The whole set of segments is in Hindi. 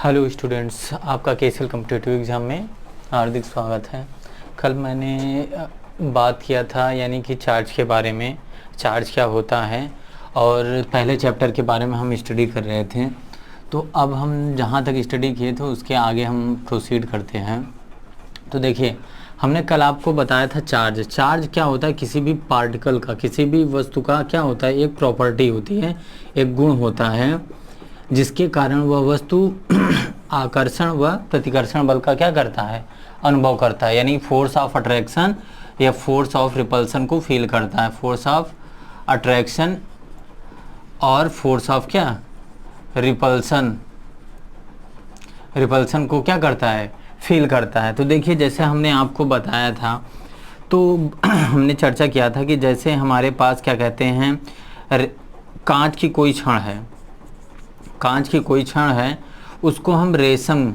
हेलो स्टूडेंट्स, आपका केसीएल कॉम्पिटिटिव एग्ज़ाम में हार्दिक स्वागत है। कल मैंने बात किया था यानी कि चार्ज के बारे में, चार्ज क्या होता है और पहले चैप्टर के बारे में हम स्टडी कर रहे थे। तो अब हम जहाँ तक स्टडी किए थे उसके आगे हम प्रोसीड करते हैं। तो देखिए, हमने कल आपको बताया था चार्ज। चार्ज क्या होता है? किसी भी पार्टिकल का, किसी भी वस्तु का क्या होता है? एक प्रॉपर्टी होती है, एक गुण होता है जिसके कारण वह वस्तु आकर्षण व प्रतिकर्षण बल का क्या करता है? अनुभव करता है, यानी फोर्स ऑफ अट्रैक्शन या फोर्स ऑफ रिपल्सन को फील करता है। फोर्स ऑफ अट्रैक्शन और फोर्स ऑफ क्या? रिपल्सन, रिपल्सन को क्या करता है? फील करता है। तो देखिए, जैसे हमने आपको बताया था, तो हमने चर्चा किया था कि जैसे हमारे पास क्या कहते हैं, कांच की कोई छड़ है, कांच की कोई छड़ है, उसको हम रेशम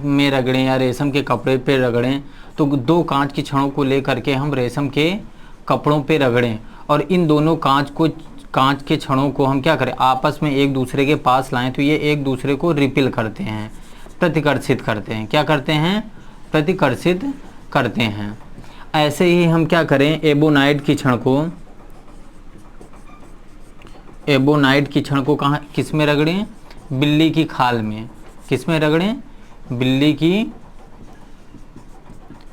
में रगड़ें या रेशम के कपड़े पे रगड़ें, तो दो कांच की छड़ों को लेकर के हम रेशम के कपड़ों पे रगड़ें और इन दोनों कांच के छड़ों को हम क्या करें? आपस में एक दूसरे के पास लाएं, तो ये एक दूसरे को रिपिल करते हैं, प्रतिकर्षित करते हैं। क्या करते हैं? प्रतिकर्षित करते हैं। ऐसे ही हम क्या करें? एबोनाइट की छड़ को कहाँ, किस में रगड़ें? बिल्ली की खाल में। किस में रगड़ें? बिल्ली की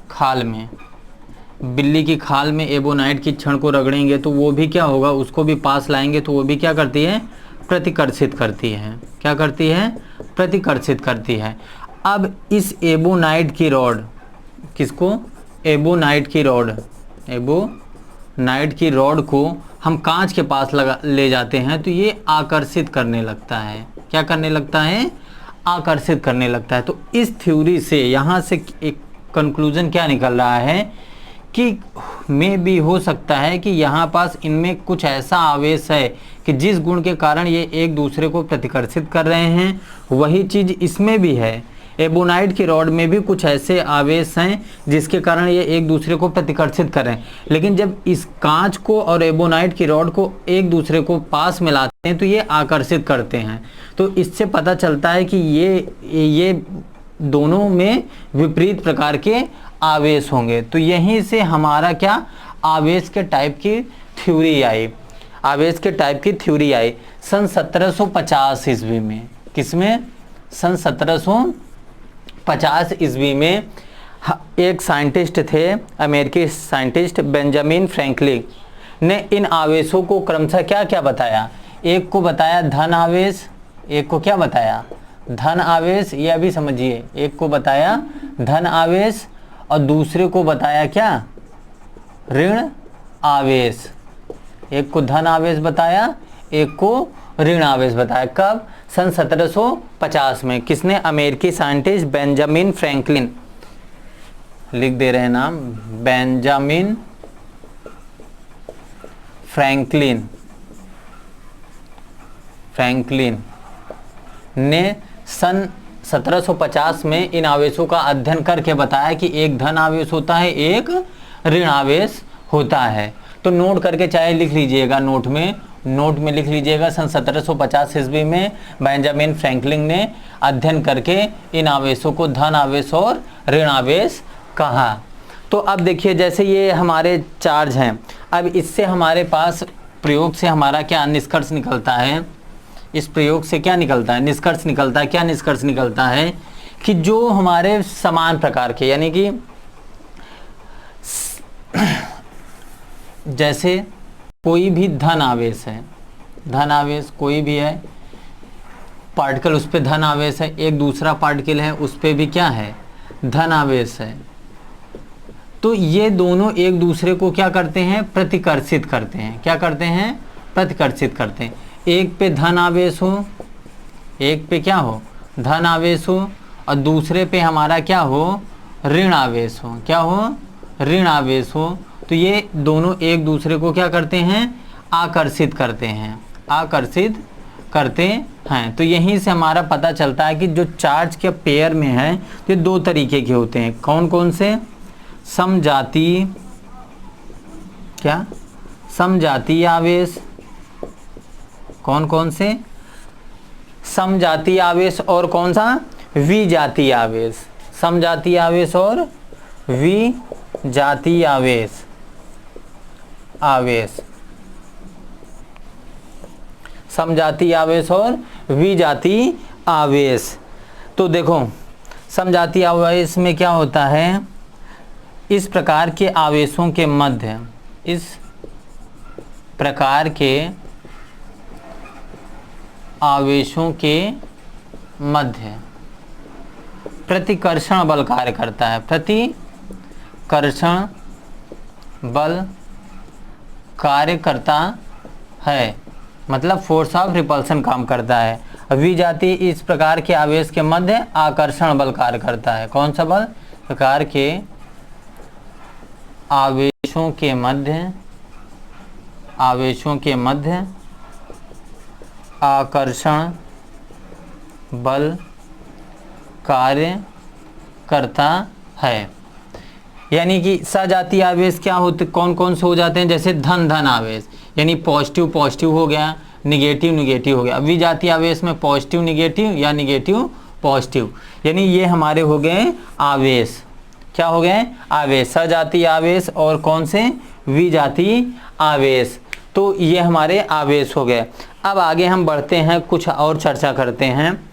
खाल में। बिल्ली की खाल में एबोनाइट की छड़ को रगड़ेंगे तो वो भी क्या होगा? उसको भी पास लाएंगे तो वो भी क्या करती है? प्रतिकर्षित करती है। क्या करती है? प्रतिकर्षित करती है। अब इस एबोनाइट की रॉड, किसको? एबोनाइट की रॉड को हम कांच के पास ले जाते हैं तो ये आकर्षित करने लगता है। क्या करने लगता है? आकर्षित करने लगता है। तो इस थ्योरी से यहाँ से एक कंक्लूजन क्या निकल रहा है कि में भी हो सकता है कि यहाँ पास इनमें कुछ ऐसा आवेश है कि जिस गुण के कारण ये एक दूसरे को प्रतिकर्षित कर रहे हैं, वही चीज़ इसमें भी है। एबोनाइट की रॉड में भी कुछ ऐसे आवेश हैं जिसके कारण ये एक दूसरे को प्रतिकर्षित कर रहे हैं, लेकिन जब इस कांच को और एबोनाइट की रॉड को एक दूसरे को पास मिलाते हैं तो ये आकर्षित करते हैं। तो इससे पता चलता है कि ये दोनों में विपरीत प्रकार के आवेश होंगे। तो यहीं से हमारा क्या? आवेश के टाइप की थ्योरी आई। आवेश के टाइप की थ्योरी आई सन 1750 ईस्वी में। किसमें? सन 1750 ईस्वी में एक साइंटिस्ट थे, अमेरिकी साइंटिस्ट बेंजामिन फ्रैंकलिन ने इन आवेशों को क्रमशः क्या क्या बताया? एक को बताया धन आवेश, एक को क्या बताया? धन आवेश। ये अभी समझिए, एक को बताया धन आवेश और दूसरे को बताया क्या? ऋण आवेश। एक को धन आवेश बताया, एक को ऋण आवेश बताया। कब? सन 1750 में। किसने? अमेरिकी साइंटिस्ट बेंजामिन फ्रैंकलिन। लिख दे रहे हैं नाम, बेंजामिन फ्रैंकलिन ने सन 1750 में इन आवेशों का अध्ययन करके बताया कि एक धन आवेश होता है, एक ऋण आवेश होता है। तो नोट करके चाहे लिख लीजिएगा, नोट में लिख लीजिएगा। सन 1750 ईस्वी में बेंजामिन फ्रैंकलिन ने अध्ययन करके इन आवेशों को धन आवेश और ऋण आवेश कहा। तो अब देखिए, जैसे ये हमारे चार्ज हैं, अब इससे हमारे पास प्रयोग से हमारा क्या निष्कर्ष निकलता है? इस प्रयोग से क्या निकलता है? निष्कर्ष निकलता है। क्या निष्कर्ष निकलता है? कि जो हमारे समान प्रकार के, यानी कि जैसे कोई भी धन आवेश है, धन आवेश कोई भी है, पार्टिकल उस पर धन आवेश है, एक दूसरा पार्टिकल है उस पर भी क्या है? धन आवेश है। तो ये दोनों एक दूसरे को क्या करते हैं? प्रतिकर्षित करते हैं। क्या करते हैं? प्रतिकर्षित करते हैं। एक पे धन आवेश हो, एक पे क्या हो? धन आवेश हो, और दूसरे पे हमारा क्या हो? ऋण आवेश हो। क्या हो? ऋण आवेश हो। तो ये दोनों एक दूसरे को क्या करते हैं? आकर्षित करते हैं, आकर्षित करते हैं। तो यहीं से हमारा पता चलता है कि जो चार्ज के पेयर में है ये दो तरीके के होते हैं। कौन कौन से? समजातीय, क्या? समजातीय आवेश। कौन कौन से? समजातीय आवेश और कौन सा, विजातीय आवेश। समजातीय आवेश और विजातीय आवेश, समजातीय आवेश और विजातीय आवेश। तो देखो समजातीय आवेश में क्या होता है, इस प्रकार के आवेशों के मध्य, इस प्रकार के आवेशों के मध्य प्रतिकर्षण बल कार्य करता है, प्रतिकर्षण बल कार्य करता है, मतलब फोर्स ऑफ रिपल्सन काम करता है। विजातीय इस प्रकार के आवेश के मध्य आकर्षण बल कार्य करता है। कौन सा बल, प्रकार के आवेशों के मध्य आकर्षण बल कार्य करता है। यानी कि सजातीय आवेश क्या होते, कौन कौन से हो जाते हैं, जैसे धन धन आवेश, यानी पॉजिटिव पॉजिटिव हो गया, निगेटिव निगेटिव हो गया। विजातीय आवेश में पॉजिटिव निगेटिव या निगेटिव पॉजिटिव, यानी ये हमारे हो गए आवेश। क्या हो गए, आवेश। सजातीय आवेश और कौन से, विजातीय आवेश। तो ये हमारे आवेश हो गए। अब आगे हम बढ़ते हैं, कुछ और चर्चा करते हैं।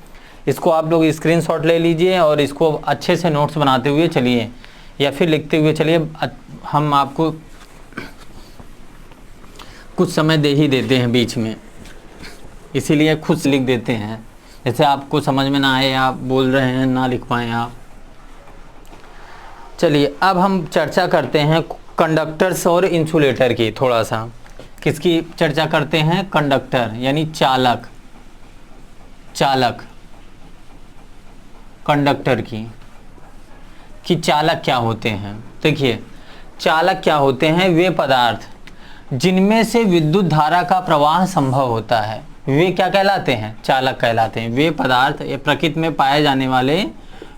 इसको आप लोग स्क्रीनशॉट ले लीजिए और इसको अच्छे से नोट्स बनाते हुए चलिए या फिर लिखते हुए चलिए। हम आपको कुछ समय दे ही देते हैं बीच में, इसीलिए खुद से लिख देते हैं, जैसे आपको समझ में ना आए, आप बोल रहे हैं ना लिख पाएँ आप। चलिए अब हम चर्चा करते हैं कंडक्टर्स और इंसुलेटर की। थोड़ा सा किसकी चर्चा करते हैं, कंडक्टर यानी चालक, कंडक्टर की चालक क्या होते हैं। देखिए चालक क्या होते हैं, वे पदार्थ जिनमें से विद्युत धारा का प्रवाह संभव होता है, वे क्या कहलाते हैं, चालक कहलाते हैं। वे पदार्थ, ये प्रकृति में पाए जाने वाले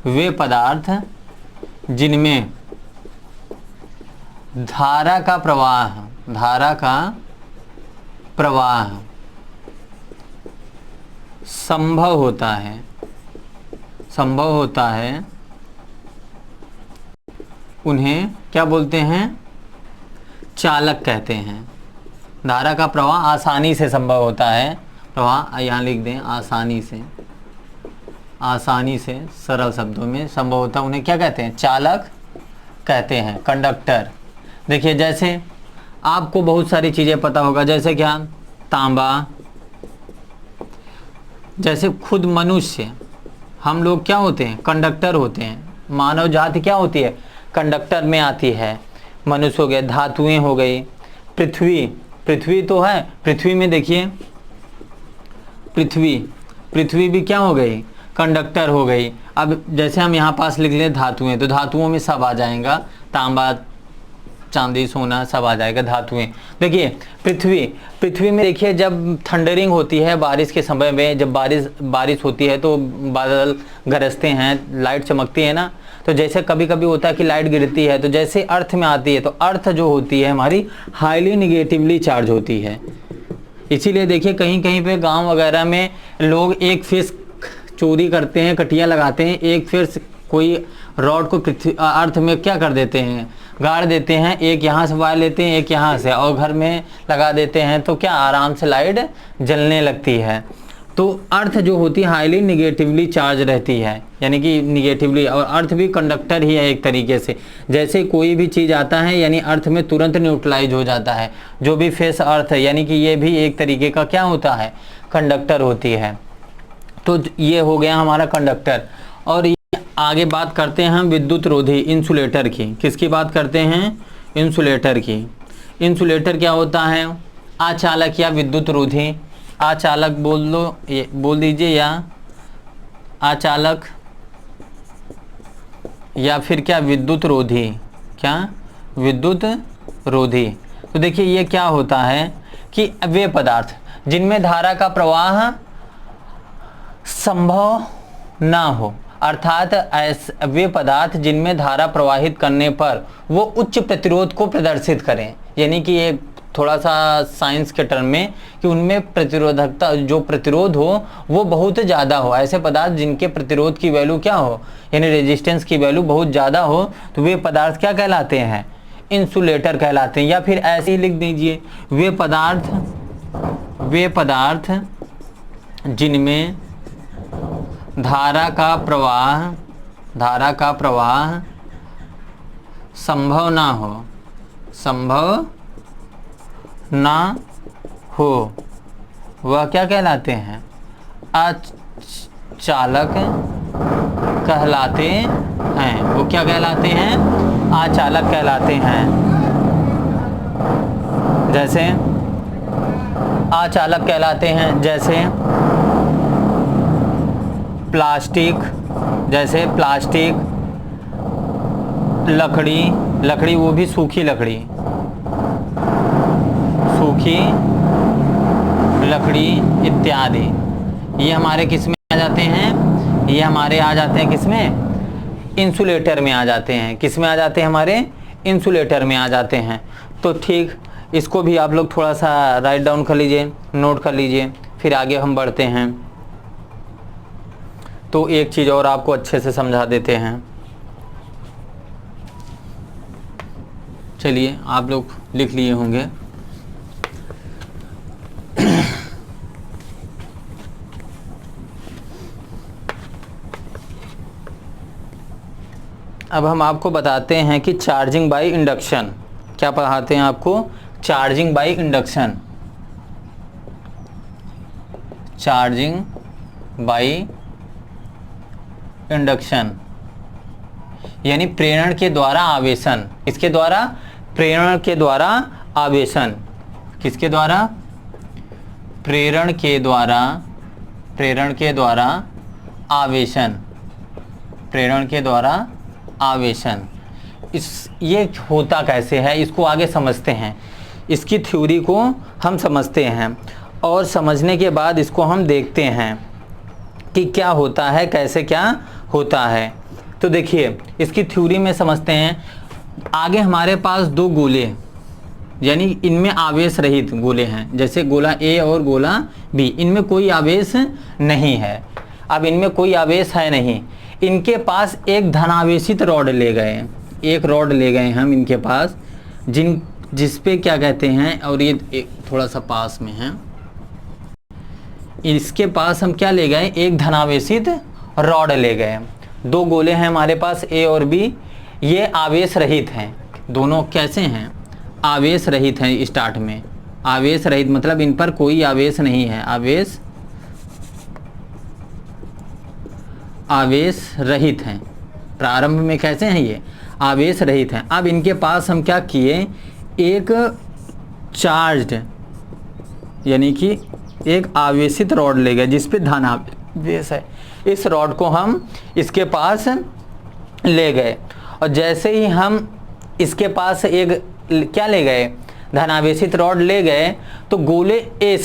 वे पदार्थ जिनमें धारा का प्रवाह संभव होता है, उन्हें क्या बोलते हैं, चालक कहते हैं। धारा का प्रवाह आसानी से संभव होता है, प्रवाह यहाँ लिख दें, आसानी से सरल शब्दों में संभव होता है, उन्हें क्या कहते हैं, चालक कहते हैं, कंडक्टर। देखिए जैसे आपको बहुत सारी चीज़ें पता होगा, जैसे क्या, तांबा, जैसे खुद मनुष्य, हम लोग क्या होते हैं, कंडक्टर होते हैं। मानव जाति क्या होती है, कंडक्टर में आती है। मनुष्य हो गए, धातुएं हो गई, पृथ्वी तो है, पृथ्वी में देखिए पृथ्वी भी क्या हो गई, कंडक्टर हो गई। अब जैसे हम यहाँ पास लिख लें धातुएं, तो धातुओं में सब आ जाएगा, तांबा चांदी सोना सब आ जाएगा, धातुएं। देखिए पृथ्वी में देखिए जब थंडरिंग होती है बारिश के समय में, जब बारिश होती है तो बादल गरजते हैं, लाइट चमकती है ना, तो जैसे कभी कभी होता है कि लाइट गिरती है, तो जैसे अर्थ में आती है तो अर्थ जो होती है हमारी हाईली निगेटिवली चार्ज होती है। इसीलिए देखिए कहीं कहीं पे गांव वगैरह में लोग एक फिश चोरी करते हैं, कटिया लगाते हैं, एक फिश कोई रॉड को अर्थ में क्या कर देते हैं, गाड़ देते हैं, एक यहाँ से वायर लेते हैं, एक यहाँ से, और घर में लगा देते हैं, तो क्या आराम से लाइट जलने लगती है। तो अर्थ जो होती है हाईली निगेटिवली चार्ज रहती है, यानी कि निगेटिवली, और अर्थ भी कंडक्टर ही है एक तरीके से। जैसे कोई भी चीज़ आता है यानी अर्थ में तुरंत न्यूट्रलाइज हो जाता है, जो भी फेस अर्थ है, यानी कि ये भी एक तरीके का क्या होता है, कंडक्टर होती है। तो ये हो गया हमारा कंडक्टर। और आगे बात करते हैं हम विद्युत रोधी इंसुलेटर की। किसकी बात करते हैं, इंसुलेटर की। इंसुलेटर क्या होता है, आचालक या विद्युत रोधी। आचालक बोल दीजिए, या आचालक या फिर क्या, विद्युत रोधी। क्या, विद्युत रोधी। तो देखिए ये क्या होता है कि वे पदार्थ जिनमें धारा का प्रवाह संभव ना हो, अर्थात ऐसे वे पदार्थ जिनमें धारा प्रवाहित करने पर वो उच्च प्रतिरोध को प्रदर्शित करें, यानी कि ये थोड़ा सा साइंस के टर्म में कि उनमें प्रतिरोधकता, जो प्रतिरोध हो वो बहुत ज़्यादा हो। ऐसे पदार्थ जिनके प्रतिरोध की वैल्यू क्या हो, यानी रेजिस्टेंस की वैल्यू बहुत ज़्यादा हो, तो वे पदार्थ क्या कहलाते हैं, इंसुलेटर कहलाते हैं। या फिर ऐसे ही लिख दीजिए, वे पदार्थ जिनमें धारा का प्रवाह संभव ना हो, वह क्या कहलाते हैं, अचालक कहलाते हैं। वो क्या कहलाते हैं, अचालक कहलाते हैं। जैसे अचालक कहलाते हैं, जैसे प्लास्टिक, लकड़ी वो भी सूखी लकड़ी इत्यादि, ये हमारे किस में आ जाते हैं, ये हमारे आ जाते हैं किसमें, इंसुलेटर में आ जाते हैं। किस में आ जाते हैं, हमारे इंसुलेटर में आ जाते हैं। तो ठीक, इसको भी आप लोग थोड़ा सा राइट डाउन कर लीजिए, नोट कर लीजिए, फिर आगे हम बढ़ते हैं। तो एक चीज़ और आपको अच्छे से समझा देते हैं। चलिए, आप लोग लिख लिए होंगे। अब हम आपको बताते हैं कि चार्जिंग बाय इंडक्शन, क्या पढ़ाते हैं आपको, चार्जिंग बाय इंडक्शन, यानी प्रेरण के द्वारा आवेशन। इसके द्वारा, प्रेरण के द्वारा आवेशन। किसके द्वारा, प्रेरण के द्वारा आवेशन। ये होता कैसे है, इसको आगे समझते हैं। इसकी थ्योरी को हम समझते हैं और समझने के बाद इसको हम देखते हैं कि क्या होता है, कैसे क्या होता है। तो देखिए, इसकी थ्योरी में समझते हैं। आगे हमारे पास दो गोले, यानी इनमें आवेश रहित गोले हैं, जैसे गोला ए और गोला बी, इनमें कोई आवेश नहीं है। अब इनमें कोई आवेश है नहीं, इनके पास एक धनावेशित रॉड ले गए, एक रॉड ले गए हम इनके पास, जिस पे क्या कहते हैं, और ये थोड़ा सा पास में है, इसके पास हम क्या ले गए, एक धनावेशित रॉड ले गए। दो गोले हैं हमारे पास ए और बी, ये आवेश रहित हैं। दोनों कैसे हैं, आवेश रहित हैं। स्टार्ट में आवेश रहित मतलब इन पर कोई आवेश नहीं है, आवेश रहित हैं। प्रारंभ में कैसे हैं, ये आवेश रहित हैं। अब इनके पास हम क्या किए, एक चार्ज्ड यानी कि एक आवेशित रॉड ले गए जिस पे धनावेश है। इस रॉड को हम इसके पास ले गए, और जैसे ही हम इसके पास एक क्या ले गए, धनावेशित रॉड ले गए, तो गोले ए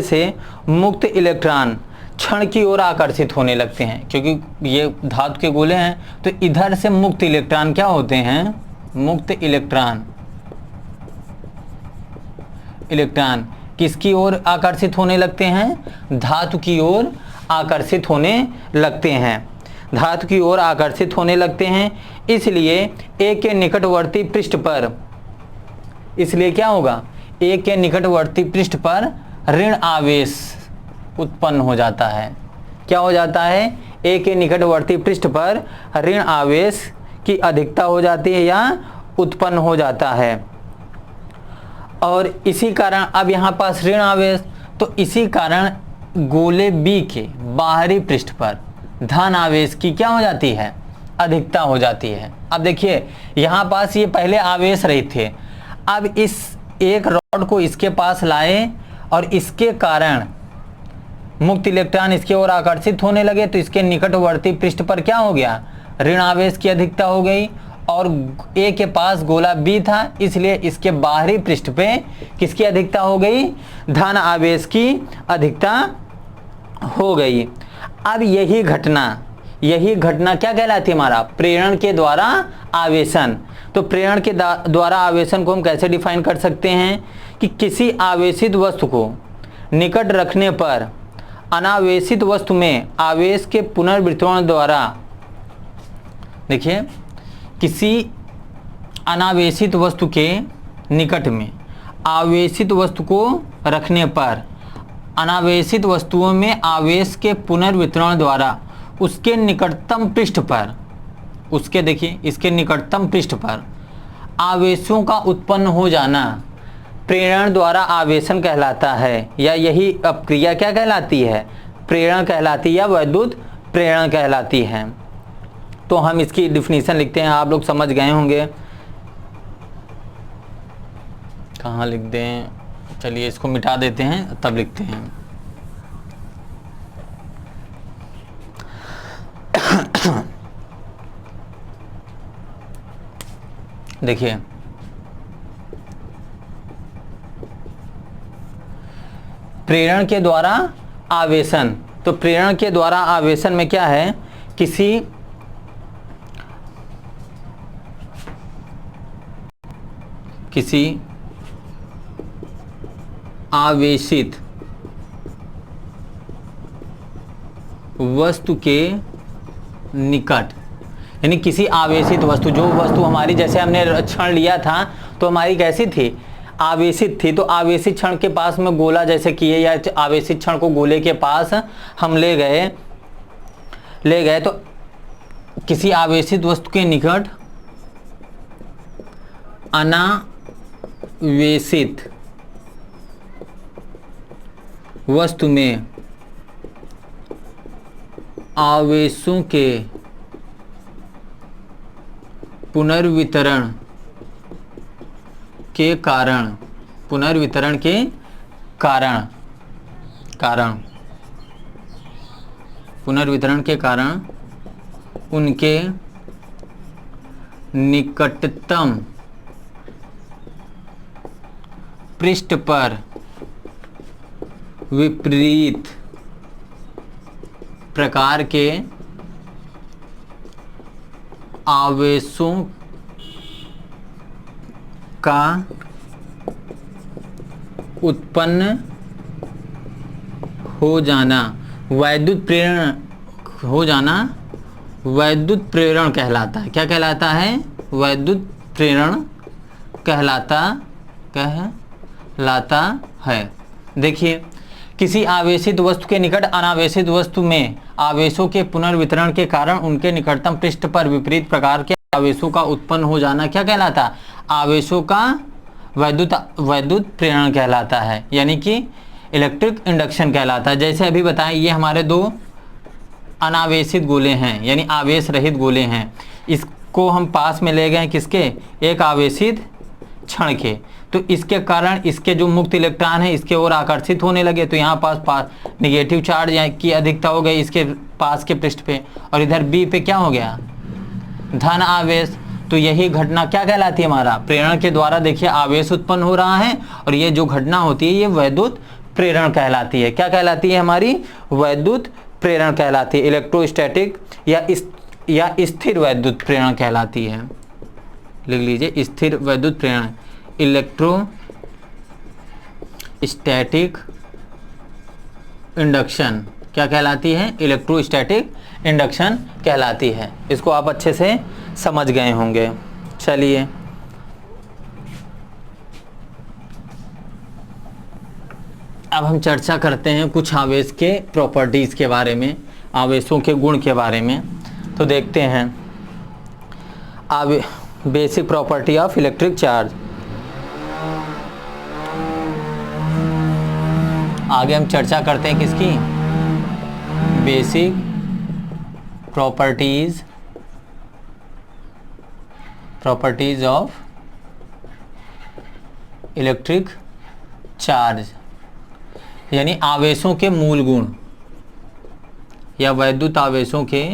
से मुक्त इलेक्ट्रॉन क्षण की ओर आकर्षित होने लगते हैं। क्योंकि ये धातु के गोले हैं, तो इधर से मुक्त इलेक्ट्रॉन क्या होते हैं, मुक्त इलेक्ट्रॉन किसकी ओर आकर्षित होने लगते हैं, धातु की ओर आकर्षित होने लगते हैं, धातु की ओर आकर्षित होने लगते हैं। इसलिए ए के निकटवर्ती पृष्ठ पर, इसलिए क्या होगा, ए के निकटवर्ती पृष्ठ पर ऋण आवेश उत्पन्न हो जाता है। क्या हो जाता है, ए के निकटवर्ती पृष्ठ पर ऋण आवेश की अधिकता हो जाती है या उत्पन्न हो जाता है। और इसी कारण अब यहाँ पास ऋण आवेश, तो इसी कारण गोले बी के बाहरी पृष्ठ पर धन आवेश की क्या हो जाती है, अधिकता हो जाती है। अब देखिए, यहाँ पास ये पहले आवेश रहित थे, अब इस एक रॉड को इसके पास लाए और इसके कारण मुक्त इलेक्ट्रॉन इसकी ओर आकर्षित होने लगे, तो इसके निकटवर्ती पृष्ठ पर क्या हो गया, ऋण आवेश की अधिकता हो गई। और ए के पास गोला बी था, इसलिए इसके बाहरी पृष्ठ पे किसकी अधिकता हो गई, धन आवेश की अधिकता हो गई। अब यही घटना क्या कहलाती है, हमारा प्रेरण के द्वारा आवेशन। तो प्रेरण के द्वारा आवेशन को हम कैसे डिफाइन कर सकते हैं कि किसी आवेशित वस्तु को निकट रखने पर अनावेशित वस्तु में आवेश के पुनर्वितरण द्वारा, देखिए किसी अनावेशित वस्तु के निकट में आवेशित वस्तु को रखने पर अनावेशित वस्तुओं में आवेश के पुनर्वितरण द्वारा उसके निकटतम पृष्ठ पर, उसके देखिए इसके निकटतम पृष्ठ पर आवेशों का उत्पन्न हो जाना प्रेरण द्वारा आवेशन कहलाता है, या यही अपक्रिया क्या कहलाती है, प्रेरण कहलाती है या वैद्युत प्रेरण कहलाती है। तो हम इसकी डिफिनीशन लिखते हैं, आप लोग समझ गए होंगे। कहाँ लिख दें, चलिए इसको मिटा देते हैं तब लिखते हैं। देखिए प्रेरण के द्वारा आवेशन, तो प्रेरण के द्वारा आवेशन में क्या है, किसी आवेशित वस्तु के निकट, यानी किसी आवेशित वस्तु, जो वस्तु हमारी जैसे हमने क्षण लिया था तो हमारी कैसी थी, आवेशित थी। तो आवेशित क्षण के पास में गोला जैसे किए, या आवेशित क्षण को गोले के पास हम ले गए तो किसी आवेशित वस्तु के निकट अनावेशित वस्तु में आवेशों के पुनर्वितरण के कारण, पुनर्वितरण के कारण पुनर्वितरण के कारण उनके निकटतम पृष्ठ पर विपरीत प्रकार के आवेशों का उत्पन्न हो जाना वैद्युत प्रेरण हो जाना वैद्युत प्रेरण कहलाता है। क्या कहलाता है, वैद्युत प्रेरण कहलाता है। देखिए किसी आवेशित वस्तु के निकट अनावेशित वस्तु में आवेशों के पुनर्वितरण के कारण उनके निकटतम पृष्ठ पर विपरीत प्रकार के आवेशों का उत्पन्न हो जाना क्या कहलाता, आवेशों का वैद्युत प्रेरण कहलाता है, यानी कि इलेक्ट्रिक इंडक्शन कहलाता है। जैसे अभी बताएं, ये हमारे दो अनावेशित गोले हैं, यानी आवेश रहित गोले हैं। इसको हम पास में ले गए किसके, एक आवेशित क्षण के, तो इसके कारण इसके जो मुक्त इलेक्ट्रॉन है इसके ओर आकर्षित होने लगे, तो यहाँ पास निगेटिव चार्ज की अधिकता हो गई इसके पास के पृष्ठ पे, और इधर बी पे क्या हो गया, धन आवेश। तो यही घटना क्या कहलाती है, हमारा प्रेरण के द्वारा देखिए आवेश उत्पन्न हो रहा है, और ये जो घटना होती है ये वैद्युत प्रेरण कहलाती है। क्या कहलाती है, हमारी वैद्युत प्रेरण कहलाती है। इलेक्ट्रोस्टैटिक या स्थिर वैद्युत प्रेरण कहलाती है। लिख लीजिए, स्थिर वैद्युत प्रेरण इलेक्ट्रोस्टैटिक इंडक्शन क्या कहलाती है, इलेक्ट्रोस्टैटिक इंडक्शन कहलाती है। इसको आप अच्छे से समझ गए होंगे। चलिए अब हम चर्चा करते हैं कुछ आवेश के प्रॉपर्टीज के बारे में, आवेशों के गुण के बारे में। तो देखते हैं basic property of electric charge. आगे हम चर्चा करते हैं किसकी, basic properties of electric charge, यानी आवेशों के मूल गुण या वैद्युत आवेशों के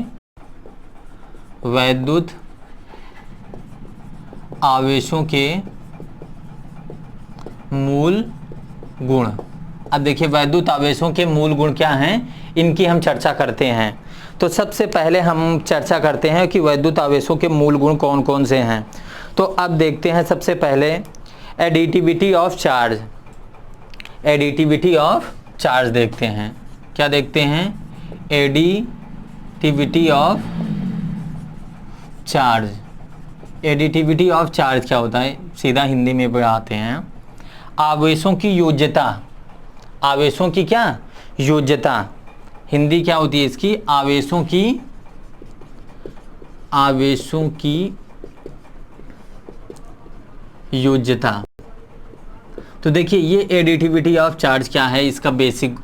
मूल गुण। अब देखिए वैद्युत आवेशों के मूल गुण क्या हैं, इनकी हम चर्चा करते हैं। तो सबसे पहले हम चर्चा करते हैं कि वैद्युत आवेशों के मूल गुण कौन कौन से हैं। तो अब देखते हैं सबसे पहले additivity of charge. Additivity of charge देखते हैं। क्या देखते हैं? Additivity of charge. Additivity of charge क्या होता है? सीधा हिंदी में बताते हैं। आवेशों की योज्यता। आवेशों की क्या? योज्यता। हिंदी क्या होती है इसकी? आवेशों की योज्यता। तो देखिए ये एडिटिविटी ऑफ चार्ज क्या है, इसका बेसिक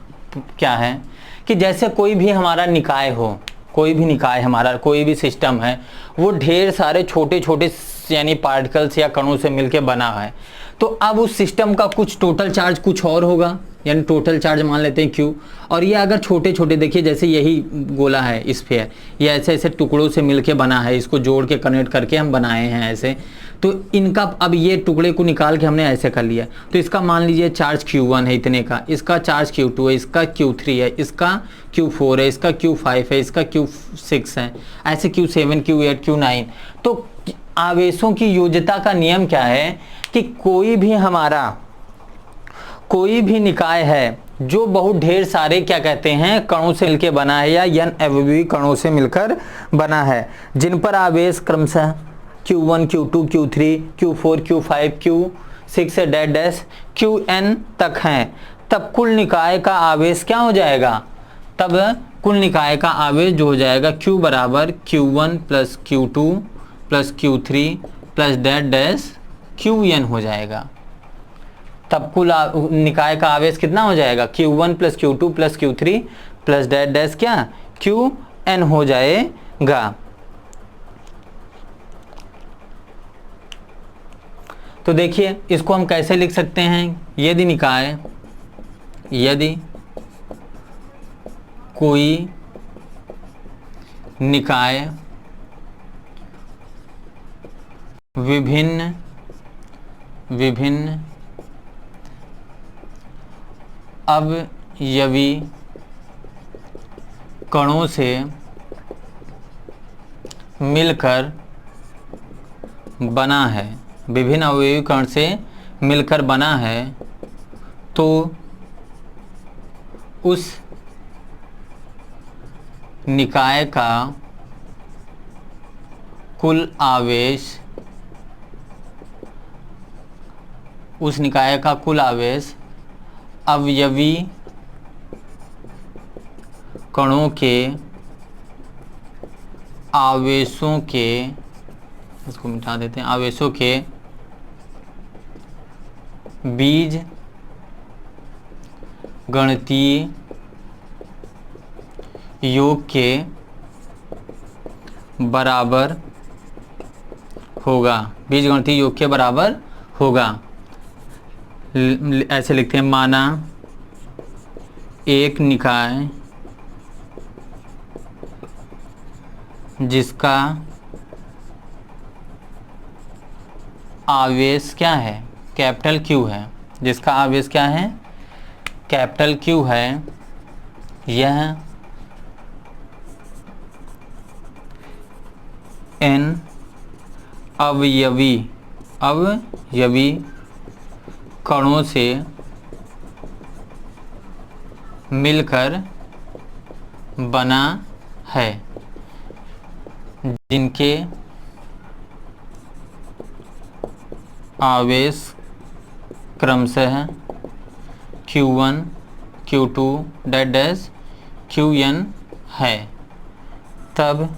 क्या है कि जैसे कोई भी हमारा निकाय हो, कोई भी निकाय हमारा, कोई भी सिस्टम है, वो ढेर सारे छोटे छोटे यानी पार्टिकल्स या कणों से मिलके बना है। तो अब उस सिस्टम का कुछ टोटल चार्ज कुछ और होगा, यानी टोटल चार्ज मान लेते हैं Q। और ये अगर छोटे छोटे, देखिए जैसे यही गोला है स्फीयर, ये ऐसे ऐसे टुकड़ों से मिलके बना है, इसको जोड़ के कनेक्ट करके हम बनाए हैं ऐसे। तो इनका अब ये टुकड़े को निकाल के हमने ऐसे कर लिया, तो इसका मान लीजिए चार्ज Q1 है इतने का, इसका चार्ज Q2 है, इसका Q3 है, इसका Q4 है, इसका Q5 है, इसका Q6 है, ऐसे Q7 Q8 Q9। तो आवेशों की योज्यता का नियम क्या है कि कोई भी निकाय है जो बहुत ढेर सारे क्या कहते हैं कणों से मिलकर बना है या n अवयवी कणों से मिलकर बना है, जिन पर आवेश क्रमशः Q1 Q2 Q3 Q4 Q5 Q6 dash dash Qn तक हैं, तब कुल निकाय का आवेश क्या हो जाएगा? तब कुल निकाय का आवेश जो हो जाएगा Q बराबर Q1 plus Q2 plus Q3 plus dash dash Qn हो जाएगा। तब कुल निकाय का आवेश कितना हो जाएगा? Q1 plus Q2 plus Q3 plus dash dash क्या Qn हो जाएगा। तो देखिए इसको हम कैसे लिख सकते हैं? यदि कोई निकाय विभिन्न अवयवी कणों से मिलकर बना है, विभिन्न अवयवी कण से मिलकर बना है, तो उस निकाय का कुल आवेश अवयवी कणों के आवेशों के, इसको मिटा देते हैं, आवेशों के बीज गणितीय योग के बराबर होगा। बीजगणितीय योग के बराबर होगा। ऐसे लिखते हैं, माना एक निकाय जिसका आवेश क्या है? कैपिटल Q है। जिसका आवेश क्या है? कैपिटल Q है। यह n अवयवी कणों से मिलकर बना है, जिनके आवेश क्रमशः Q1 Q2 dash dash Qn है। तब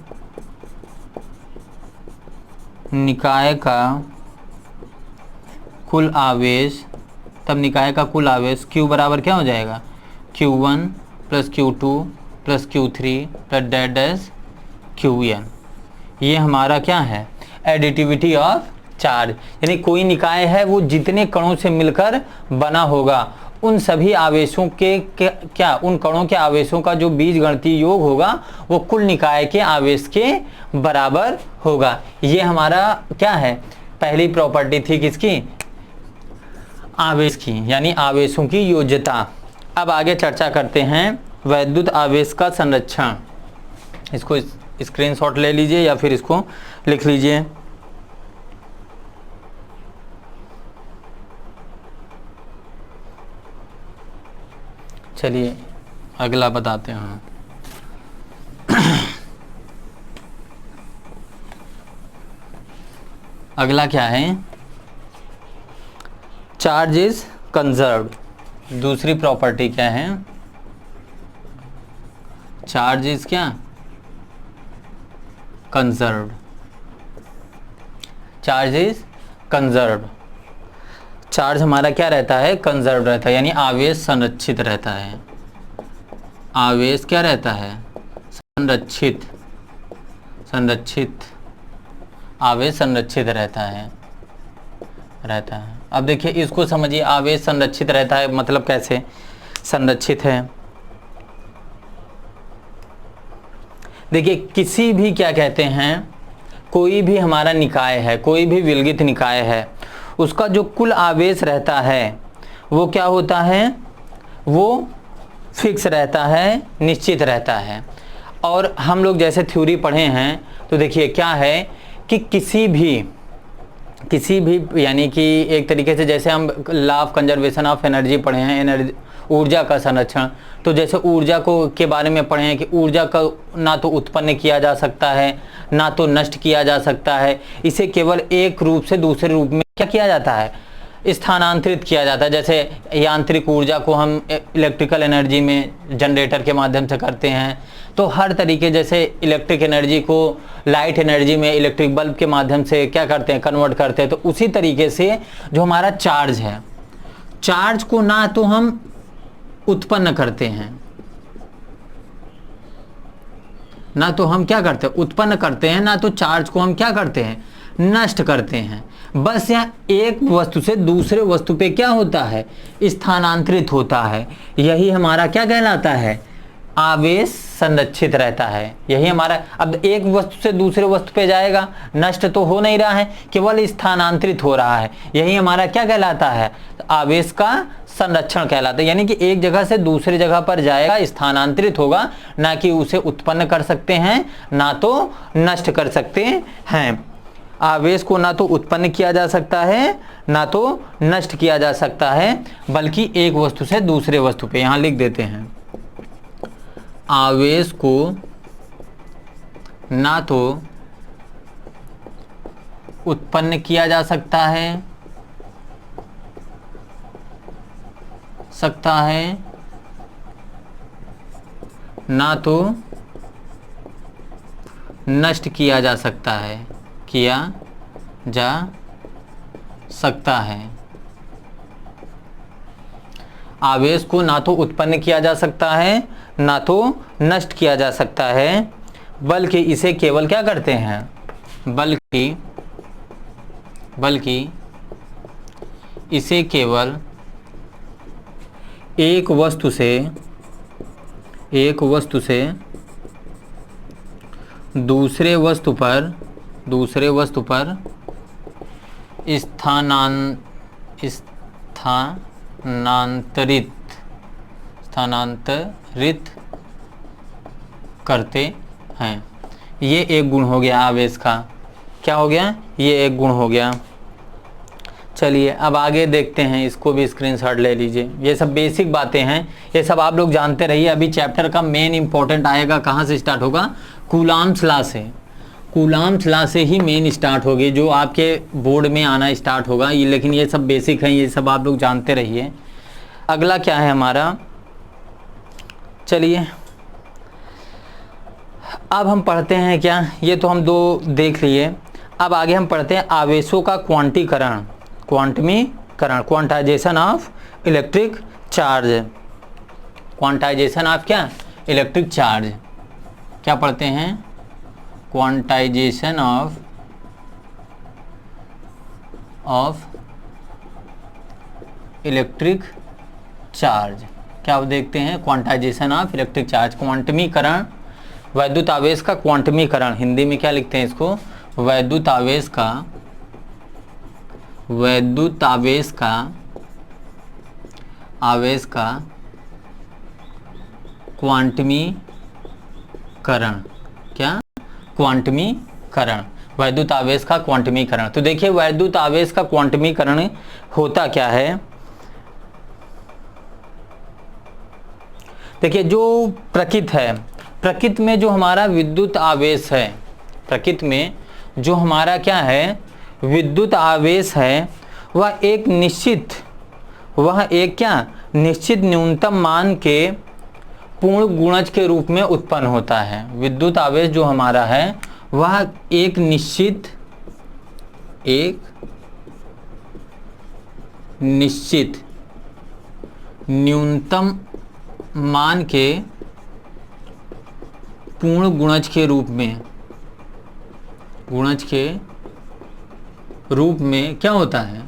निकाय का कुल आवेश Q बराबर क्या हो जाएगा? Q1 plus Q2 plus Q3 plus dash dash Qn। ये हमारा क्या है? Additivity of charge. यानी कोई निकाय है वो जितने कणों से मिलकर बना होगा, उन सभी आवेशों के उन कणों के आवेशों का जो बीजगणितीय योग होगा वो कुल निकाय के आवेश के बराबर होगा। ये हमारा क्या है? पहली प्रॉपर्टी थी किसकी? आवेश की, यानी आवेशों की योज्यता। अब आगे चर्चा करते हैं वैद्युत आवेश का संरक्षण। इसको स्क्रीनशॉट ले लीजिए या फिर इसको लिख लीजिए। चलिए अगला बताते हैं। अगला क्या है, चार्ज इज कंजर्व्ड। दूसरी प्रॉपर्टी क्या है, चार्ज इज क्या, conserved. Charge is conserved. Charge हमारा क्या रहता है, कंजर्व रहता है, यानी आवेश संरक्षित रहता है। आवेश क्या रहता है, संरक्षित। संरक्षित, आवेश संरक्षित रहता है। अब देखिए इसको समझिए, आवेश संरक्षित रहता है मतलब कैसे संरक्षित है। देखिए किसी भी क्या कहते हैं, कोई भी हमारा निकाय है, कोई भी विलगित निकाय है, उसका जो कुल आवेश रहता है वो क्या होता है, वो फिक्स रहता है, निश्चित रहता है। और हम लोग जैसे थ्योरी पढ़े हैं तो देखिए क्या है कि किसी भी यानी कि एक तरीके से जैसे हम law of conservation of energy पढ़े हैं, एनर्जी ऊर्जा का संरक्षण, तो जैसे ऊर्जा को के बारे में पढ़े हैं कि ऊर्जा का ना तो उत्पन्न किया जा सकता है ना तो नष्ट किया जा सकता है, इसे केवल एक रूप से दूसरे रूप में क्या किया जाता है, स्थानांतरित किया जाता है। जैसे यांत्रिक ऊर्जा को हम इलेक्ट्रिकल एनर्जी में जनरेटर के माध्यम से करते हैं, तो हर तरीके जैसे इलेक्ट्रिक एनर्जी को लाइट एनर्जी में इलेक्ट्रिक बल्ब के माध्यम से क्या करते हैं, कन्वर्ट करते हैं। तो उसी तरीके से जो हमारा चार्ज है, चार्ज को ना तो हम उत्पन्न करते हैं, ना तो हम क्या करते हैं, उत्पन्न करते हैं, ना तो चार्ज को हम क्या करते हैं, नष्ट करते हैं। बस यहाँ एक वस्तु से दूसरे वस्तु पे क्या होता है, स्थानांतरित होता है। यही हमारा क्या कहलाता है, आवेश संरक्षित रहता है। यही हमारा, अब एक वस्तु से दूसरे वस्तु पे जाएगा, नष्ट तो हो नहीं रहा है, केवल स्थानांतरित हो रहा है। यही हमारा क्या कहलाता है, आवेश का संरक्षण कहलाता है। यानी कि एक जगह से दूसरी जगह पर जाएगा, स्थानांतरित होगा, ना कि उसे उत्पन्न कर सकते हैं ना तो नष्ट कर सकते हैं। आवेश को ना तो उत्पन्न किया जा सकता है ना तो नष्ट किया जा सकता है, बल्कि एक वस्तु से दूसरे वस्तु पे, यहां लिख देते हैं, आवेश को ना तो उत्पन्न किया जा सकता है ना तो नष्ट किया जा सकता है, आवेश को ना तो उत्पन्न किया जा सकता है ना तो नष्ट किया जा सकता है, बल्कि इसे केवल क्या करते हैं, बल्कि इसे केवल एक वस्तु से दूसरे वस्तु पर स्थानांतरित करते हैं। ये एक गुण हो गया आवेश का। क्या हो गया, ये एक गुण हो गया। चलिए अब आगे देखते हैं, इसको भी स्क्रीनशॉट ले लीजिए। ये सब बेसिक बातें हैं, ये सब आप लोग जानते रहिए। अभी चैप्टर का मेन इंपॉर्टेंट आएगा, कहाँ से स्टार्ट होगा, कूलाम्स लॉ से। कूलाम्स लॉ से ही मेन स्टार्ट होगी, जो आपके बोर्ड में आना स्टार्ट होगा। ये लेकिन ये सब बेसिक हैं, ये सब आप लोग जानते रहिए। अगला क्या है हमारा, चलिए अब हम पढ़ते हैं क्या, ये तो हम दो देख लिए। अब आगे हम पढ़ते हैं आवेशों का क्वांटीकरण, quantization of electric charge. Quantization of क्या, इलेक्ट्रिक चार्ज। क्या पढ़ते हैं, क्वांटाइजेशन ऑफ इलेक्ट्रिक चार्ज। क्या देखते हैं, क्वांटाइजेशन ऑफ इलेक्ट्रिक चार्ज, क्वांटमीकरण, वैद्युत आवेश का क्वांटमीकरण। हिंदी में क्या लिखते हैं इसको, वैद्युत आवेश का क्वांटमीकरण। क्या, क्वांटमीकरण, वैद्युत आवेश का क्वांटमीकरण। तो देखिए वैद्युत आवेश का क्वांटमीकरण होता क्या है, देखिए जो प्रकृति है, प्रकृति में जो हमारा विद्युत आवेश है, प्रकृति में जो हमारा क्या है विद्युत आवेश है, वह एक निश्चित न्यूनतम मान के पूर्ण गुणज के रूप में उत्पन्न होता है। विद्युत आवेश जो हमारा है वह एक निश्चित न्यूनतम मान के पूर्ण गुणज के रूप में क्या होता है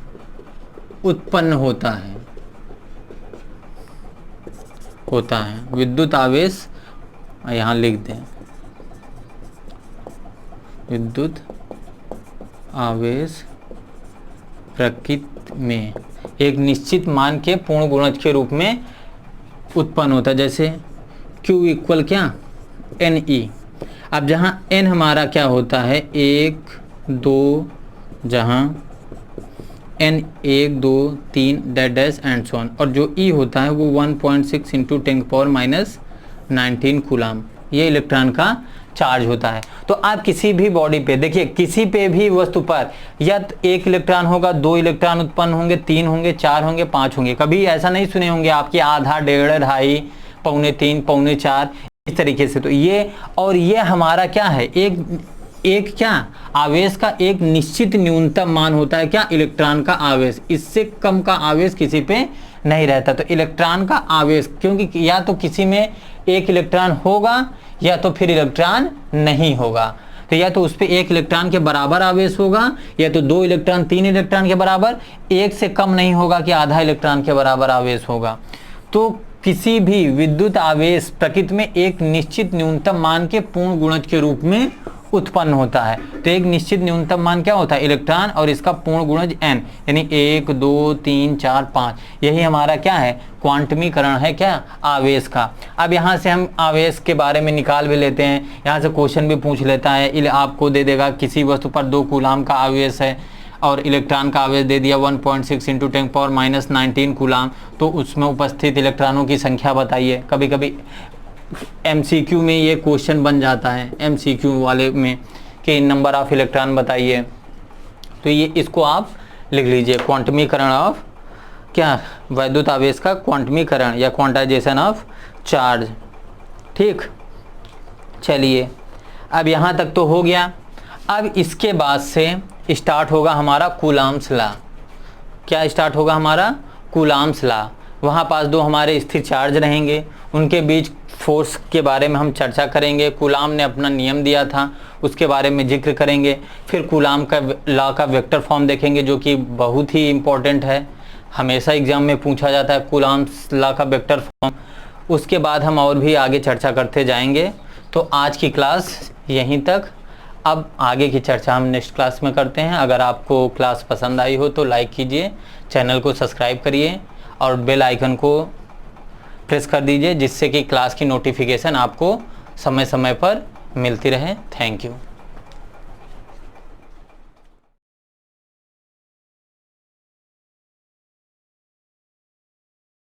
उत्पन्न होता है विद्युत आवेश यहाँ लिख दें, विद्युत आवेश प्रकृति में एक निश्चित मान के पूर्ण गुणज के रूप में उत्पन्न होता है। जैसे Q इक्वल क्या NE। अब जहाँ N हमारा क्या होता है 1 2, जहाँ N 1 2 3 dash and so on, और जो E होता है वो 1.6 इंटू 10⁻⁻19 कूलाम, ये इलेक्ट्रॉन का चार्ज होता है। तो आप किसी भी बॉडी पे देखिए, किसी पे भी वस्तु पर या एक इलेक्ट्रॉन होगा, 2 इलेक्ट्रॉन उत्पन्न होंगे, 3 होंगे, 4 होंगे, 5 होंगे। कभी ऐसा नहीं सुने होंगे आपकी आधा, 1.5, 2.5, 3.25, 3.25, इस तरीके से। तो ये हमारा क्या है एक क्या आवेश का एक निश्चित न्यूनतम मान होता है, क्या इलेक्ट्रॉन का आवेश। इससे कम का आवेश किसी पे नहीं रहता। तो इलेक्ट्रॉन का आवेश, क्योंकि या तो किसी में एक इलेक्ट्रॉन होगा या तो फिर इलेक्ट्रॉन नहीं होगा। तो या तो उस पर 1 इलेक्ट्रॉन के बराबर आवेश होगा, या तो 2 इलेक्ट्रॉन 3 इलेक्ट्रॉन के बराबर, 1 से कम नहीं होगा कि आधा इलेक्ट्रॉन के बराबर आवेश होगा। तो किसी भी विद्युत आवेश प्रकृति में एक निश्चित न्यूनतम मान के पूर्ण गुणज के रूप में उत्पन्न होता है। तो एक निश्चित न्यूनतम मान क्या होता है इलेक्ट्रॉन, और इसका पूर्ण गुणज n, यानी 1 2 3 4 5। यही हमारा क्या है क्वांटमीकरण है क्या आवेश का। अब यहाँ से हम आवेश के बारे में निकाल भी लेते हैं, यहाँ से क्वेश्चन भी पूछ लेता है। आपको दे देगा किसी वस्तु पर 2 कूलाम का आवेश है और इलेक्ट्रॉन का आवेश दे दिया 1.6 इंटू 10⁻⁻19 कूलाम, तो उसमें उपस्थित इलेक्ट्रॉनों की संख्या बताइए। कभी कभी MCQ में ये क्वेश्चन बन जाता है, MCQ वाले में कि नंबर ऑफ इलेक्ट्रॉन बताइए। तो ये इसको आप लिख लीजिए, क्वांटमीकरण ऑफ क्या वैद्युत आवेश का क्वांटमीकरण या क्वांटाइजेशन ऑफ चार्ज। ठीक, चलिए अब यहाँ तक तो हो गया। अब इसके बाद से स्टार्ट होगा हमारा कूलाम्स लॉ। क्या स्टार्ट होगा हमारा कूलाम्स लॉ। वहाँ पास 2 हमारे स्थिर चार्ज रहेंगे, उनके बीच फोर्स के बारे में हम चर्चा करेंगे। कूलाम ने अपना नियम दिया था, उसके बारे में जिक्र करेंगे। फिर कूलाम का लॉ का वेक्टर फॉर्म देखेंगे, जो कि बहुत ही इम्पोर्टेंट है, हमेशा एग्जाम में पूछा जाता है कूलाम्स लॉ का वेक्टर फॉर्म। उसके बाद हम और भी आगे चर्चा करते जाएंगे। तो आज की क्लास यहीं तक। अब आगे की चर्चा हम नेक्स्ट क्लास में करते हैं। अगर आपको क्लास पसंद आई हो तो लाइक कीजिए, चैनल को सब्सक्राइब करिए और बेल आइकन को प्रेस कर दीजिए, जिससे कि क्लास की नोटिफिकेशन आपको समय समय पर मिलती रहे। Thank you.